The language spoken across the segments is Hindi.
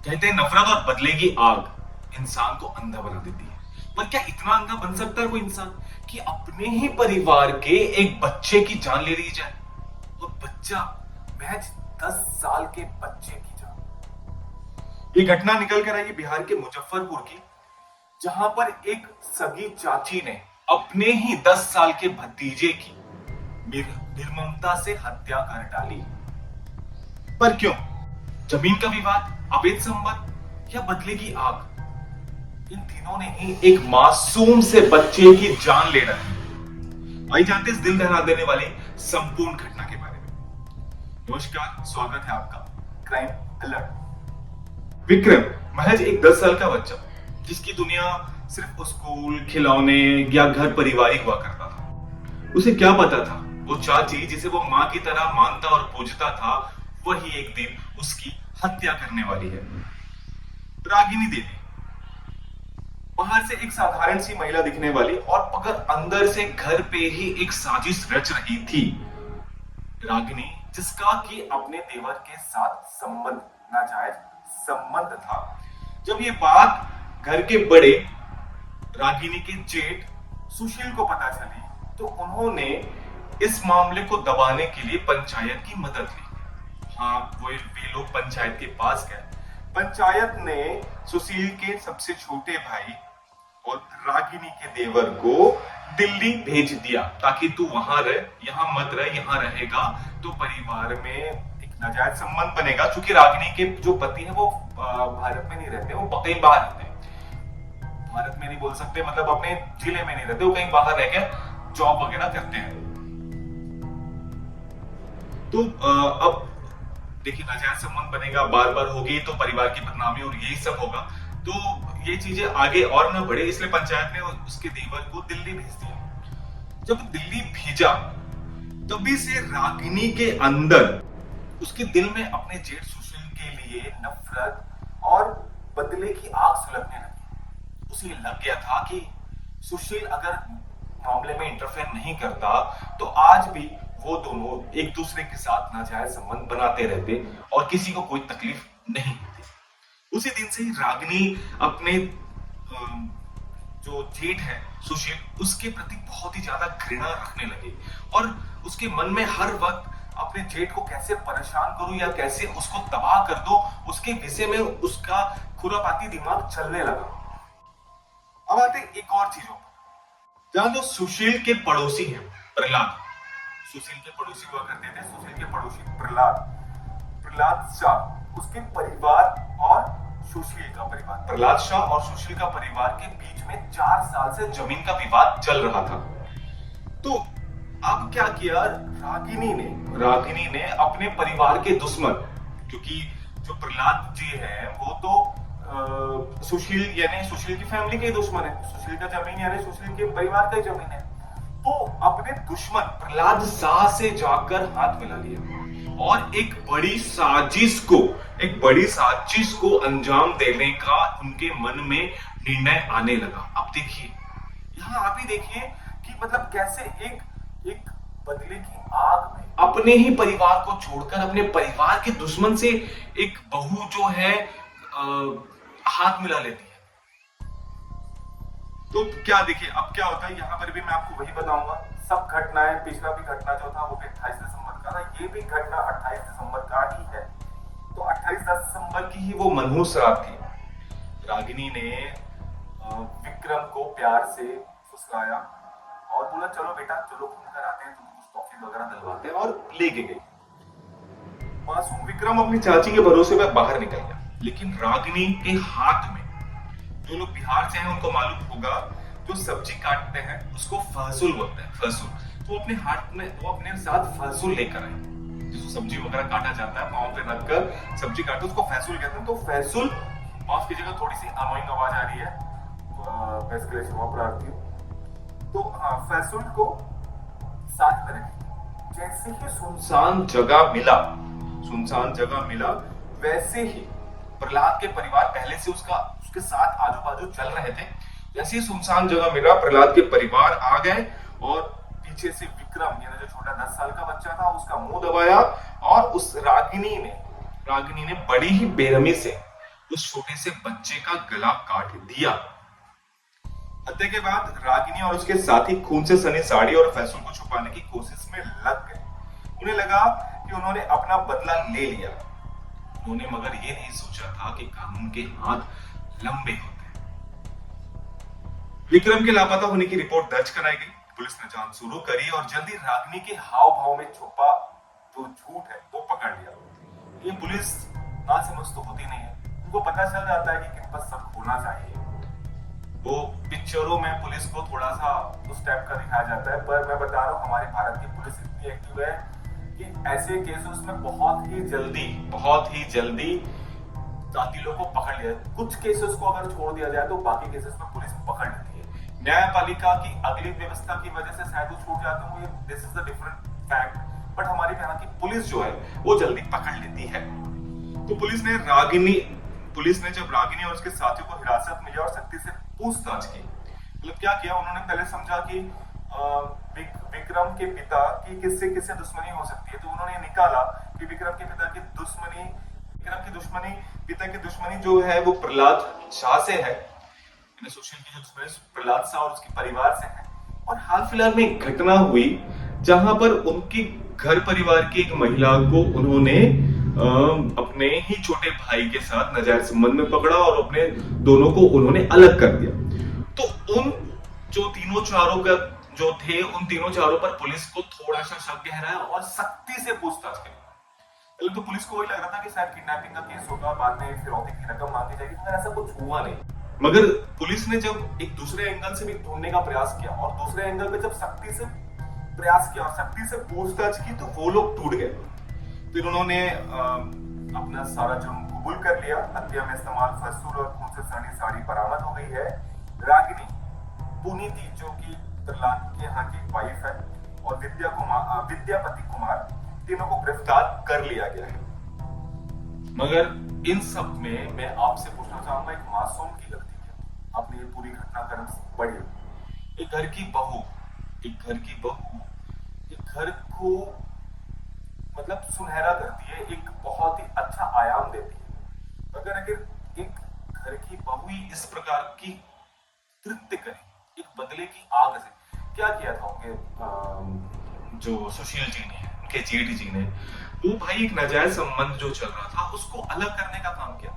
कहते हैं नफरत और बदले की आग इंसान को अंधा बना देती है। पर क्या इतना अंधा बन सकता है कोई इंसान कि अपने ही परिवार के एक बच्चे की जान ले ली जाए? और बच्चा, महज 10 साल के बच्चे की जान। ये घटना निकल कर आई बिहार के मुजफ्फरपुर की, जहां पर एक सगी चाची ने अपने ही 10 साल के भतीजे की निर्ममता से हत्या कर डाली। पर क्यों? जमीन का विवाद, अवैध संबंध या बदले की आग? इन तीनों ने ही एक मासूम से बच्चे की जान ले डाली। आइए जानते हैं इस दिल दहला देने वाली संपूर्ण घटना के बारे में। नमस्कार, स्वागत है आपका क्राइम अलर्ट। विक्रम महज एक 10 साल का बच्चा, जिसकी दुनिया सिर्फ स्कूल, खिलौने या घर परिवार ही हुआ करता था। उसे क्या पता था वो चाची जिसे वो मां की तरह मानता और पूजता था, वही एक दिन उसकी हत्या करने वाली है। रागिनी देवी बाहर से एक साधारण सी महिला दिखने वाली, और मगर अंदर से घर पे ही एक साजिश रच रही थी। रागिनी, जिसका कि अपने देवर के साथ संबंध, नाजायज संबंध था। जब ये बात घर के बड़े रागिनी के जेठ सुशील को पता चली, तो उन्होंने इस मामले को दबाने के लिए पंचायत की मदद ली। हाँ, वे लोग पंचायत के पास गए। पंचायत ने सुशील के सबसे छोटे भाई और रागिनी के देवर को दिल्ली भेज दिया, ताकि तू वहां रह, यहाँ मत रह। यहाँ रहेगा तो परिवार में एक नाजायज संबंध बनेगा, क्योंकि रागिनी के जो पति है वो भारत में नहीं रहते, वो कहीं बाहर रहते हैं। भारत में नहीं बोल सकते, मतलब अपने जिले में नहीं रहते, वो कहीं बाहर रह के जॉब वगैरह करते हैं। तो अब देखिए, नाजायज संबंध बनेगा, बार बार होगी तो परिवार की बदनामी और यही सब होगा। तो ये चीजें आगे और न बढ़े, इसलिए पंचायत ने उसके देवर को दिल्ली भेज दिया। जब दिल्ली भेजा, तभी से रागिनी के अंदर, उसके दिल में अपने जेठ सुशील के लिए नफरत और बदले की आग सुलगने लगी। उसे लग गया था कि सुशील अगर मामले में इंटरफेयर नहीं करता, तो आज भी वो दोनों एक दूसरे के साथ नाजायज संबंध बनाते रहते और किसी को कोई तकलीफ नहीं होती। उसी दिन से ही रागिनी अपने जो जेठ है सुशील, उसके प्रति बहुत ही ज्यादा घृणा रखने लगी, और उसके मन में हर वक्त अपने जेठ को कैसे परेशान करूं या कैसे उसको तबाह कर दो, उसके विषय में उसका खुरापाती दिमाग चलने लगा। अब आते एक और चीजों पर, जहां जो सुशील के पड़ोसी हैं प्रहलाद, सुशील के पड़ोसी हुआ करते थे, सुशील के पड़ोसी प्रहलाद शाह, उसके परिवार और सुशील का परिवार, प्रहलाद शाह और सुशील का परिवार के बीच में 4 साल से जमीन का विवाद चल रहा था। तो अब क्या किया रागिनी ने अपने परिवार के दुश्मन, क्योंकि जो प्रहलाद जी है वो तो सुशील यानी सुशील की फैमिली के दुश्मन है, सुशील का जमीन यानी सुशील के परिवार का जमीन है, तो अपने दुश्मन प्रहलाद शाह से जाकर हाथ मिला लिया और एक बड़ी साजिश को अंजाम देने का उनके मन में निर्णय आने लगा। अब देखिए, यहाँ आप ही देखिए कि मतलब कैसे एक बदले की आग में अपने ही परिवार को छोड़कर अपने परिवार के दुश्मन से एक बहू जो है हाथ मिला लेती है। तो क्या देखिए अब क्या होता है, यहाँ पर भी मैं आपको वही बताऊंगा। सब घटनाएं, पिछला भी घटना जो था वो भी 28 दिसंबर का था, ये भी घटना 28 दिसंबर का ही है। तो 28 दिसंबर की ही वो मनहूस रात थी। रागिनी ने विक्रम को प्यार से फुसलाया और बोला, चलो बेटा चलो घूम कर आते हैं, तुमको कुछ टॉफी वगैरह दिलवाते हैं, और लेके गई। मासूम विक्रम अपनी चाची के भरोसे पर बाहर निकल गया, लेकिन रागिनी के हाथ में, जो लोग बिहार से हैं उनको मालूम होगा, जो सब्जी काटते हैं उसको फहसुल बोलते हैं, फहसुल। तो अपने हाथ में वो अपने साथ फहसुल लेकर आए, जिसको सब्जी वगैरह काटा जाता है, पांव पे रखकर सब्जी काटो, उसको फहसुल कहते हैं। तो फहसुल, माफ कीजिएगा थोड़ी सी अनोइंग आवाज आ रही है, मैं इसके लिए क्षमा प्रार्थी हूं। तो फहसुल को साथ में रखी। जैसे ही सुनसान जगह मिला, वैसे ही प्रहलाद के परिवार पहले से उसके साथ आजू बाजू चल रहे थे। जैसे ही सुनसान जगह मिला, प्रहलाद के परिवार आ गए और पीछे से विक्रम यानी जो छोटा 10 साल का बच्चा था, उसका मुंह दबाया, और उस रागिनी ने बड़ी ही बेरहमी से उस छोटे से बच्चे का गला काट दिया। हत्या के बाद रागिनी और उसके साथी खून से सनी साड़ी और फैसल को छुपाने की कोशिश में लग गए। उन्हें लगा कि उन्होंने अपना बदला ले लिया। उन्होंने मगर ये नहीं सोचा था कि कानून के हाथ लंबे होते हैं। विक्रम के लापता होने की रिपोर्ट दर्ज कराई गई। पुलिस ने जांच शुरू करी और जल्दी रागिनी के हाव भाव में छुपा जो झूठ है वो पकड़ लिया। ये पुलिस ना समझ तो होती नहीं है, उनको पता चल जाता है कि किन पर शक होना चाहिए। वो पिक्चरों में पुलिस को थोड़ा सा उस टाइप का दिखाया जाता है, पर मैं बता रहा हूँ हमारे भारत की पुलिस इतनी एक्टिव है कि ऐसे केसेस में बहुत ही जल्दी कातिलों को पकड़ लिया। कुछ केसेस को अगर छोड़ दिया जाए तो बाकी केसेस में पुलिस पकड़ लेती है। न्यायपालिका की अगली व्यवस्था की वजह से शायद वो छूट जाते होंगे, this is the different fact, but हमारे यहाँ की पुलिस जो है वो जल्दी पकड़ लेती है। तो पुलिस ने जब रागिनी और उसके साथियों को हिरासत में लिया और सख्ती से पूछताछ की। मतलब क्या किया उन्होंने, पहले समझा कि विक्रम के पिता की किससे किससे दुश्मनी हो सकती है। तो उन्होंने निकाला कि विक्रम की दुश्मनी जो है वो प्रहलाद शाह से है। सोशल की जो दुश्मनी प्रहलाद शाह और उसके परिवार से है। और हाल फिलहाल में एक घटना हुई जहां पर उनके घर परिवार की एक महिला को उन्होंने अपने ही छोटे भाई के साथ नाजायज संबंध में पकड़ा और अपने दोनों को उन्होंने अलग कर दिया। तो उन जो तीनों चारों का जो थे उन तीनों चारों पर पुलिस को थोड़ा सा शक गहराया और सख्ती से पूछताछ करी। पहले तो पुलिस को वही लग रहा था कि शायद किडनैपिंग का केस होगा, बाद में फिरौती की रकम मांगी जाएगी, मगर ऐसा कुछ हुआ नहीं। मगर पुलिस ने जब एक दूसरे एंगल से भी ढूंढने का प्रयास किया और दूसरे एंगल पे जब सख्ती से प्रयास किया और सख्ती से पूछताछ की तो वो लोग टूट गए। फिर उन्होंने अपना सारा जुर्म कबूल कर लिया। हत्या में इस्तेमाल फसूल और खून से सनी साड़ी बरामद हो गई है। रागिनी पुनीति जो कि प्रहलाद के यहाँ की वाइफ है और विद्यापति कुमार, तीनों को गिरफ्तार कर लिया गया है। मगर इन सब में मैं आपसे पूछना चाहूंगा, एक मासूम की गलती क्या? आपने ये पूरी घटनाक्रम पढ़ी। एक घर की बहू एक घर को मतलब सुनहरा करती है, एक बहुत ही अच्छा आयाम देती है। अगर एक घर की बहू ही इस प्रकार की कृत्य करे, एक बदले की आग से, क्या किया था उनके जो सुशील जी ने, उनके जेठ जी ने, वो भाई एक नाजायज संबंध जो चल रहा था उसको अलग करने का काम किया।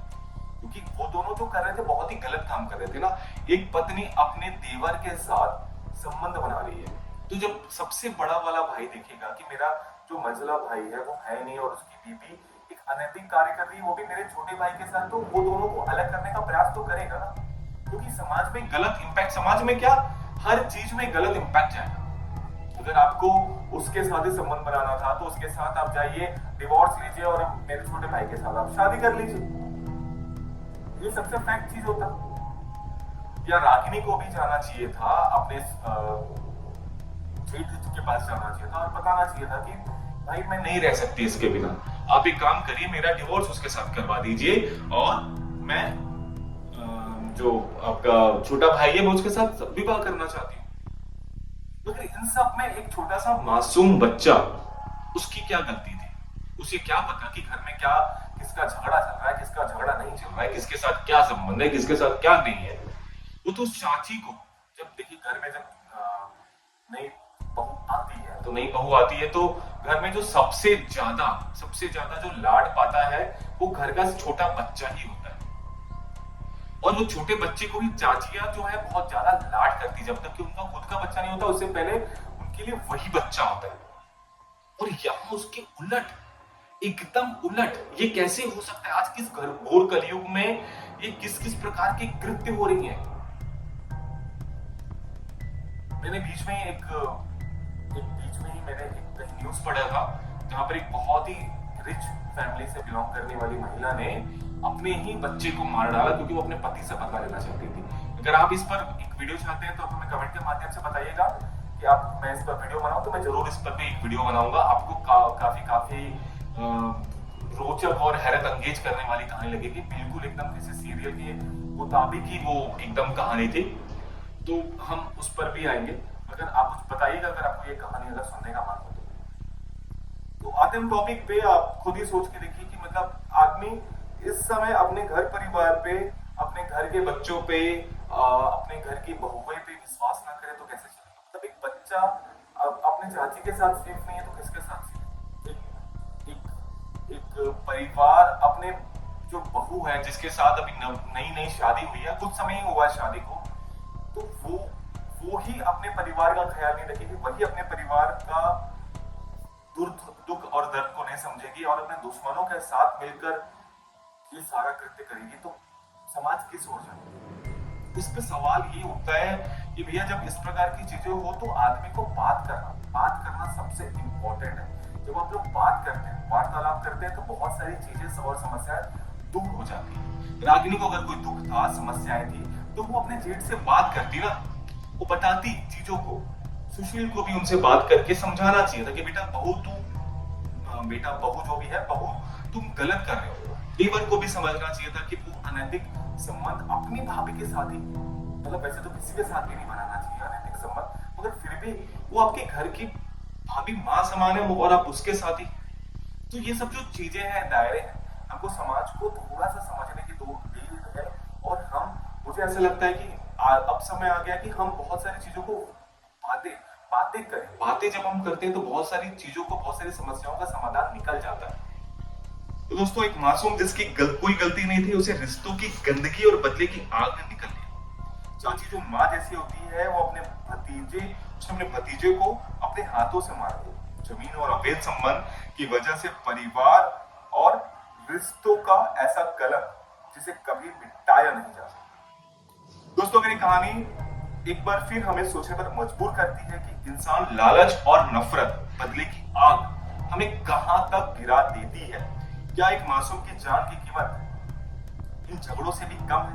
क्योंकि वो दोनों जो कर रहे थे बहुत ही गलत काम कर रहे थे ना। एक पत्नी अपने देवर के साथ संबंध बना रही है, तो जब सबसे बड़ा वाला भाई देखेगा कि मेरा जो मंझला भाई है वो है नहीं और उसकी बीवी एक अनैतिक कार्य कर रही है, वो भी मेरे छोटे भाई के साथ, तो वो दोनों को अलग करने का प्रयास तो करेगा ना। क्योंकि समाज में गलत इंपैक्ट, समाज में क्या, हर चीज में गलत इंपैक्ट जाएगा। अगर आपको उसके साथ ही संबंध बनाना था तो उसके साथ आप जाइए, डिवोर्स लीजिए और मेरे छोटे भाई के साथ आप शादी कर लीजिए। ये सबसे फैक्ट चीज होता। या रागिनी को भी जाना चाहिए था, अपने जेठ के पास जाना चाहिए था और बताना चाहिए था कि भाई मैं नहीं रह सकती इसके बिना, आप एक काम करिए, मेरा डिवोर्स उसके साथ करवा दीजिए और मैं जो आपका छोटा भाई है मैं उसके साथ विवाह करना चाहती हूँ। मगर इन सब में एक छोटा सा मासूम बच्चा, उसकी क्या गलती थी? उसे क्या पता कि घर में क्या, किसका झगड़ा चल रहा है, किसका झगड़ा नहीं चल रहा है, किसके साथ क्या संबंध है, किसके साथ क्या नहीं है। वो तो चाची को जब देखिए घर में जब नई बहू आती है तो घर में जो सबसे ज्यादा जो लाड पाता है वो घर का छोटा बच्चा ही होता है। और वो छोटे बच्चे को भी चाचियां जो है बहुत ज्यादा लाड करती, जब तक कि उनका खुद का बच्चा नहीं होता उससे पहले उनके लिए वही बच्चा होता है। और यहाँ उसके उलट, एकदम उलट, ये कैसे हो सकता है? आज किस घोर कलयुग में ये किस किस प्रकार के कृत्य हो रही हैं? मैंने बीच में मैंने एक न्यूज पढ़ा था जहां पर एक बहुत ही रिच फैमिली से बिलोंग करने वाली महिला ने अपने ही बच्चे को मार डाला क्योंकि वो अपने पति से बदला लेना चाहती थी। अगर आप इस पर एक वीडियो चाहते हैं तो आप हमें कमेंट के माध्यम से बताइएगा कि आप मैं इस पर वीडियो बनाऊं, तो मैं जरूर इस पर भी एक वीडियो बनाऊंगा। आपको काफी रोचक और हैरत अंगेज करने वाली कहानी लगेगी। बिल्कुल एकदम जैसे सीरियल के मुताबिक ही वो एकदम कहानी थी, तो हम उस पर भी आएंगे। अगर आप कुछ बताइएगा अगर आपको ये कहानी अगर सुनने का मन हो तो आते हम टॉपिक पे। आप खुद ही सोच के देखिए कि मतलब आदमी इस समय अपने घर परिवार पे, अपने घर के बच्चों पे, अपने घर की बहुएं पे विश्वास ना करे तो कैसे चलेगा? मतलब एक बच्चा अपने चाची के साथ सेफ नहीं है तो किसके साथ सेफ? एक, एक, एक परिवार अपने जो बहू है जिसके साथ अभी नई नई शादी हुई है, कुछ समय ही हुआ है शादी को, तो वो ही अपने परिवार का ख्याल नहीं रखेगी, वही अपने परिवार का दुख और दर्द को नहीं समझेगी और अपने दुश्मनों के साथ मिलकर ये सारा कृत्य करेगी, तो समाज किस ओर जाएगा? इस पे सवाल ये उठता है कि भैया जब इस प्रकार की चीजें हो तो आदमी को बात करना सबसे इंपॉर्टेंट है। जब आप लोग बात करते हैं, वार्तालाप करते हैं, तो बहुत सारी चीजें और समस्याएं दूर हो जाती है। रागिनी को अगर कोई दुख था, समस्याएं थी, तो वो अपने जेठ से बात करती ना, वो बताती चीजों को। सुशील को भी उनसे बात करके समझाना चाहिए था कि बेटा बहू जो भी है, बहू तुम गलत कर रहे हो। देवर को भी समझना चाहिए था कि वो अनैतिक संबंध अपनी भाभी के साथ ही, मतलब वैसे तो किसी के साथ भी नहीं बनाना चाहिए अनैतिक संबंध, मगर फिर भी वो आपके घर की भाभी माँ समान है और आप उसके साथ ही। तो ये सब जो चीजें हैं, दायरे हैं, हमको समाज को थोड़ा सा समझने की जरूरत है। और मुझे ऐसा लगता है कि अब समय आ गया कि हम बहुत सारी चीजों को बातें करें। बातें जब हम करते हैं तो बहुत सारी चीजों को, बहुत सारी समस्याओं का समाधान निकल जाता है। तो दोस्तों, एक मासूम जिसकी कोई गलती नहीं थी, उसे रिश्तों की गंदगी और बदले की आग में निकल लिया। चाची जो माँ जैसी होती है, वो अपने भतीजे को अपने हाथों से मार दी। जमीन और अवैध संबंध की वजह से परिवार और रिश्तों का ऐसा कलंक जिसे कभी मिटाया नहीं जा सकता। दोस्तों, मेरी कहानी एक बार फिर हमें सोचने पर मजबूर करती है कि इंसान लालच और नफरत, बदले की आग हमें कहां तक गिरा देती है। क्या एक मासूम की जान की कीमत इन झगड़ों से भी कम है?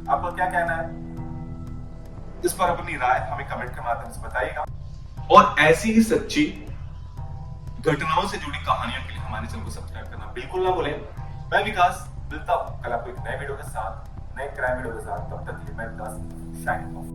आपका क्या कहना है? इस पर अपनी राय हमें कमेंट के माध्यम से बताइएगा। और ऐसी ही सच्ची घटनाओं से जुड़ी कहानियों के लिए हमारे चैनल को सब्सक्राइब करना बिल्कुल ना भूलें। मैं विकास मिलता हूं कल आपको एक नए वीडियो के साथ, नए क्राइम वीडियो के साथ। तब तक के लिए मैं विकास, शाइनिंग ऑफ।